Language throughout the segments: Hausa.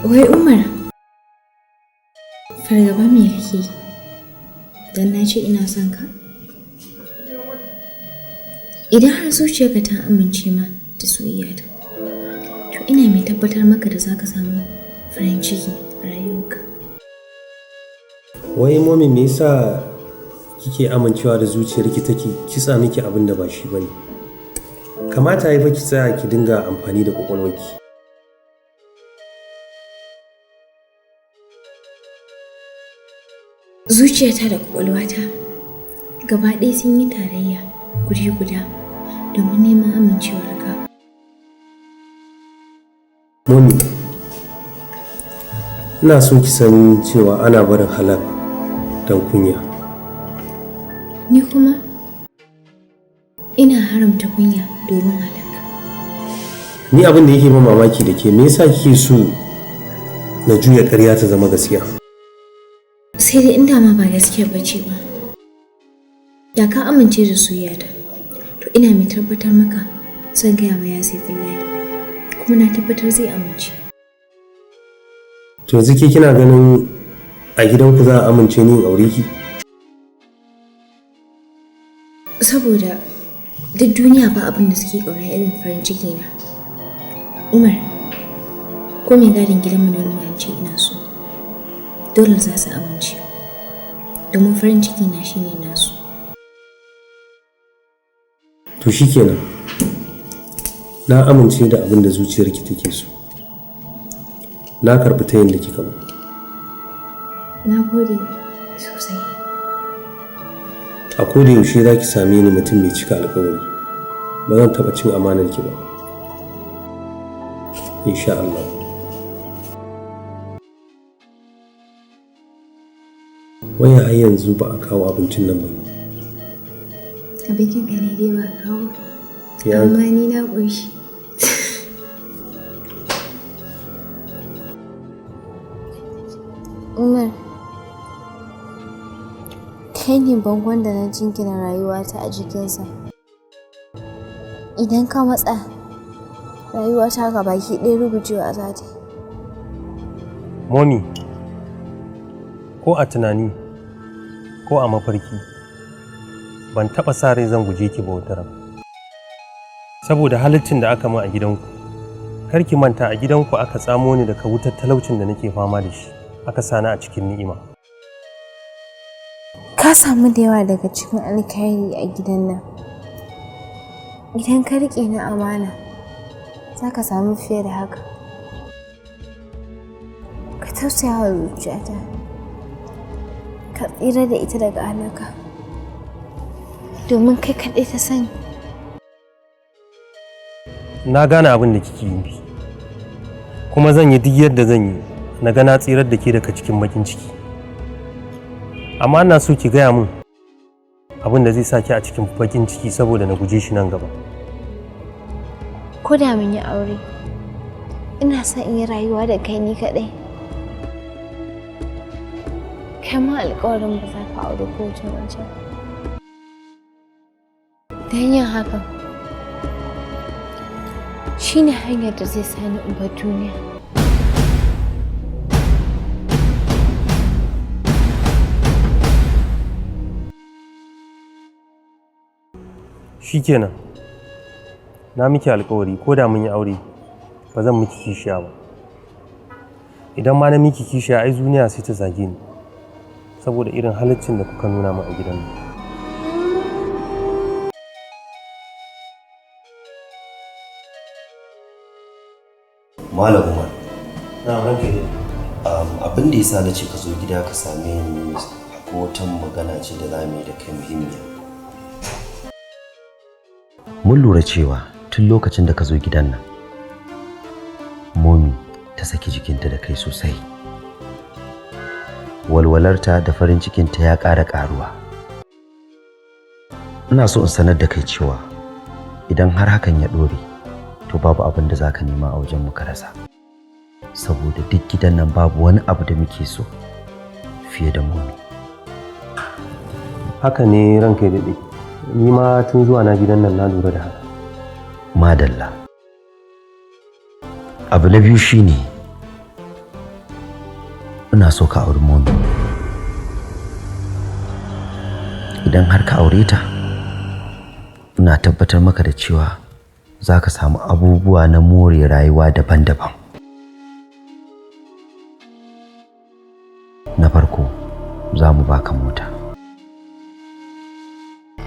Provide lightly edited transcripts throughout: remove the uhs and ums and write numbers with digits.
Wai Umar, fargaba me kake yi? Dan na ce ina son ka? Idan har zuciyarka ta amince ma da soyayyata, to ina mai tabbatar maka da zaka samu farin ciki a rayuwarka. Wai momi me yasa kike amincewa da zuciyarki take kitsa miki abin da ba shi bane? Kamata yayi fa ki tsaya ki dinga amfani da kwakwalwarki. Zuciyata da kwakwalwata gaba ɗaya sun yi tarayya guri guda domin neman amincewarka. Momi, ina so ki san cewa ana barin halal don kunya. Ni kuma ina haramta kunya domin halaka. Ni abin da yake min mamaki da ke, me yasa kike so na juya ƙarya ta zama gaskiya? Sai dai inda ma ba gaskiya bace ba. Da ka amince da soyayyata, to ina mai tabbatar maka zan gaya ma Yasir billahi, kuma na tabbatar zai amince. To yanzu ke kina ganin a gidanku za a amince ni in aure ki? Saboda duk duniya ba abin da suke ƙauna irin farin ciki na. Umar, ko mai gadin gidanmu na nuna yance ina so, dole za su amince, domin farin ciki na shine nasu. To shikenan, na amince da abin da zuciyarki take so. Na karɓi ta yadda kika ba. Na gode sosai. A koda yaushe za ki same ni mutum mai cika alƙawari. Ba zan taɓa cin amanar ki ba. Insha Allah. Waya har yanzu ba a kawo abincin nan ba. Abincin ka ne dai ba kawo. Ya. Amma ni na ƙoshi. Umar, kai ne bangon da na jingina rayuwata a jikinsa. Idan ka matsa, rayuwata ga baki ɗaya rugujewa za ta yi. Momi, ko a tunani ko a mafarki, ban taɓa sa rai zan guje ki ba wata ran. Saboda halittin da aka min a gidanku, kar ki manta a gidanku aka tsamo ni daga wutar talaucin da nake fama da shi, aka sani a cikin ni'ima. Ka samu da yawa daga cikin alkhairi a gidan nan. Idan ka riƙe ni amana, za ka samu fiye da haka. Ka tausaya wa zuciyata, ka tsira da ita daga halaka, domin kai kaɗai ta sani. Na gane abin da kike yi, kuma zan yi duk yadda zan yi na ga na tsirar da ke daga cikin bakin ciki. Amma ina so ki gaya min abin da zai sa ki a cikin bakin ciki saboda na guje shi nan gaba. Ko da mun yi aure, ina son in yi rayuwa da kai ni kaɗai. Kai ma alƙawarin ba za ka aure ko wace mace. Don yin hakan, shi ne hanyar da zai sani in bar duniya. Shikenan, na miki alƙawari ko da mun yi aure ba zan miki kishiya ba. Idan ma na miki kishiya ai duniya sai ta zage ni saboda irin halaccin da kuka nuna min a gidan nan. Malam Umar, Na ranke ne. abin da yasa na ce ka zo gida ka same ni ko wata magana ce da za mu yi da kai muhimmiya. Mun lura cewa tun lokacin da ka zo gidan nan, Momi ta saki jikinta da kai sosai. Walwalarta da farin cikinta ya ƙara ƙaruwa. Ina so in sanar da kai cewa idan har hakan ya ɗore, to babu abin da za ka nema a wajen mu ka rasa. Saboda duk gidan nan babu wani abu da muke so fiye da Momi. Haka ne ranka ya daɗe. Ni ma tun zuwa na gidan nan na lura da haka. Madalla. Abu na biyu shine ina so ka auri Momi. Idan har ka aure ta, ina tabbatar maka da cewa za ka samu abubuwa na more rayuwa daban-daban. Na farko, za mu baka mota.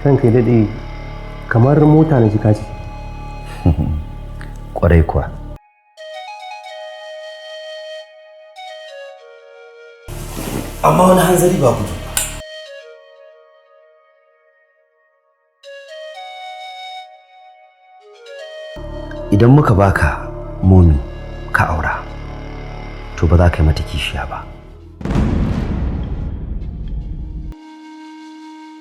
Kanka ya daɗe kamar mota na jika ce. Ƙwarai kuwa. Amma wani hanzari ba gudu. Idan muka baka Momi ka aura, to ba za ka yi mata kishiya ba.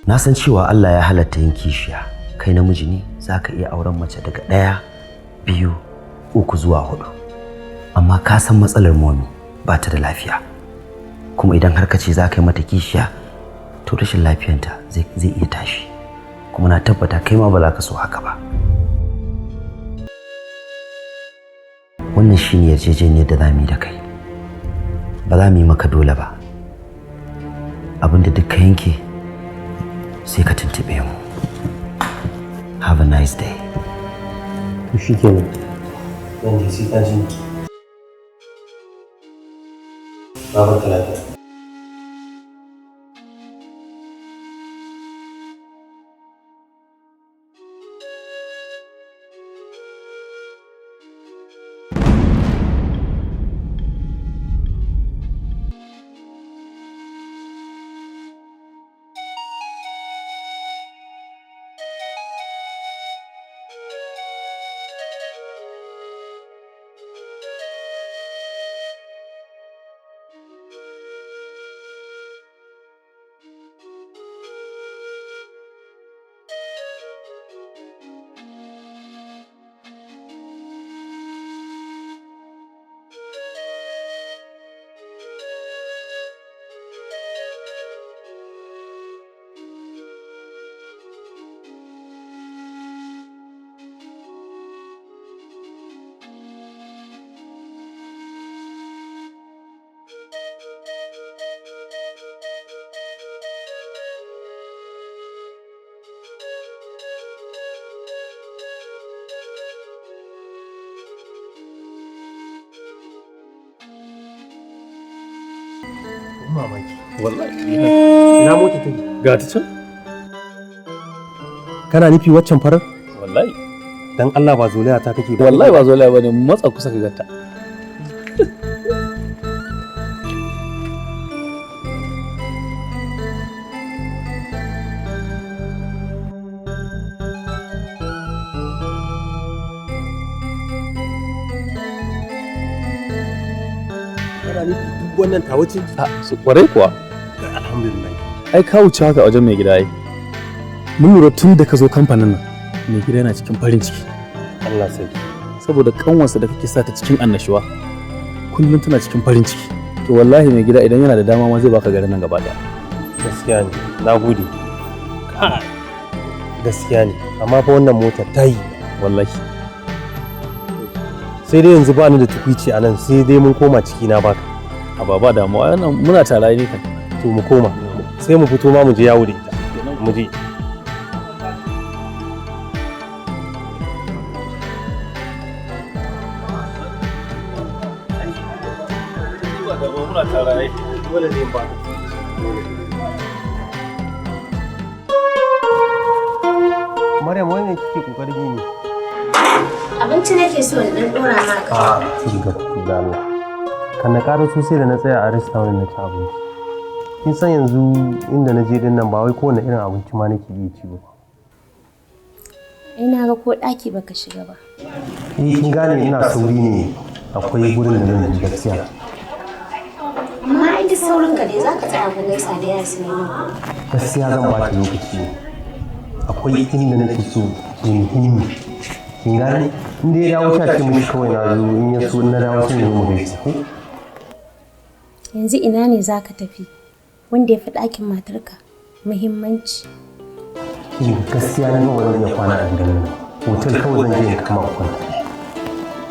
Na san cewa Allah ya halatta yin kishiya. Kai namiji ne, za ka iya auren mace daga 1, 2, 3 zuwa 4. Amma ka san matsalar Momi ba ta da lafiya. Kuma idan har ka ce za ka yi mata kishiya, to rashin lafiyanta zai iya tashi. Kuma na tabbata kai ma ba za ka so haka ba. Wannan shi ne yarjejeniyar da za mu yi da kai. Ba za mu yi maka dole ba. Abinda duk ka yanke sai ka tuntube mu. Have a nice day. To shi kenan. Zan je sai ta ji. Babar ka lafiya. Mamaki. Wallahi. Ina mota take? Ga ta can? Kana nufi waccan farar? Wallahi. Dan Allah ba zolaya ta kake ba. Wallahi ba zolaya bane, matsa kusa ka ganta. Kana nufi duk wannan ta wuce? Su kwarai kuwa. Alhamdulillah. Ai ka wuce haka a wajen mai gida ai. Mun lura tun da ka zo kamfanin nan, mai gida yana cikin farin ciki. Allah sai. Saboda kanwarsa da kake sa ta cikin annashuwa, kullum tana cikin farin ciki. To wallahi mai gida idan yana da dama ma zai baka garin nan gaba daya. Gaskiya ne. Na gode. Gaskiya ne. Amma fa wannan motar ta yi. Wallahi. Sai dai yanzu ba ni da tukwici a nan, sai dai mun koma ciki na baka. A baba damuwa wannan muna tare ne kan. To mu koma. Sai mu fito ma mu je yawo da ita. Mu je. Dole ne ba. Maryam, wai me kike kokarin yi ne? Abinci nake so in dan dora maka. Kin ga da Allah. Kan na ƙara sosai da na tsaya a restaurant na ci abinci. Kin san yanzu inda na je din nan ba wai kowane irin abinci ma nake iya ci ba. Ai na ga ko ɗaki baka shiga ba. Kin gane ina sauri ne, akwai gurin da nan ji gaskiya. Amma ai duk saurin ka dai zaka tsaya ku gaisa da Yasmin. Gaskiya zan ba ta lokaci. Akwai inda nake so ke muhimmi. Kin gane? Inda ya dawo ta ce mun kawai na zo in ya so na dawo sai mu gaisa. Yanzu ina ne zaka tafi? Wanda ya fi ɗakin matarka muhimmanci. Gaskiya na ba zan iya kwana a gidan nan. Hotel kawai zan je in kama kwanta.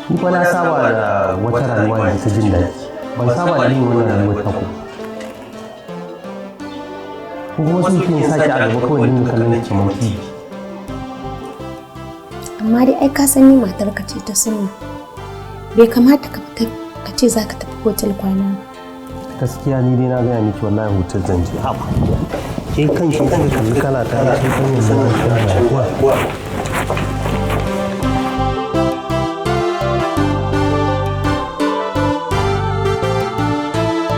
Ni fa na saba da wata rayuwa ne ta jin daɗi. ban saba da yin wannan rayuwar ta ku. Ko kuma sun ke sake a gaba kawai dinga kallon kamar TV. Amma dai ai ka san ni matarka ce ta sunna. Bai kamata ka fita ka ce za ka tafi hotel kwana ba. Gaskiya ni dai na gaya miki wallahi hotel zan je. Haba. Ke kan shi kan kalli kala ta ce kan yanzu na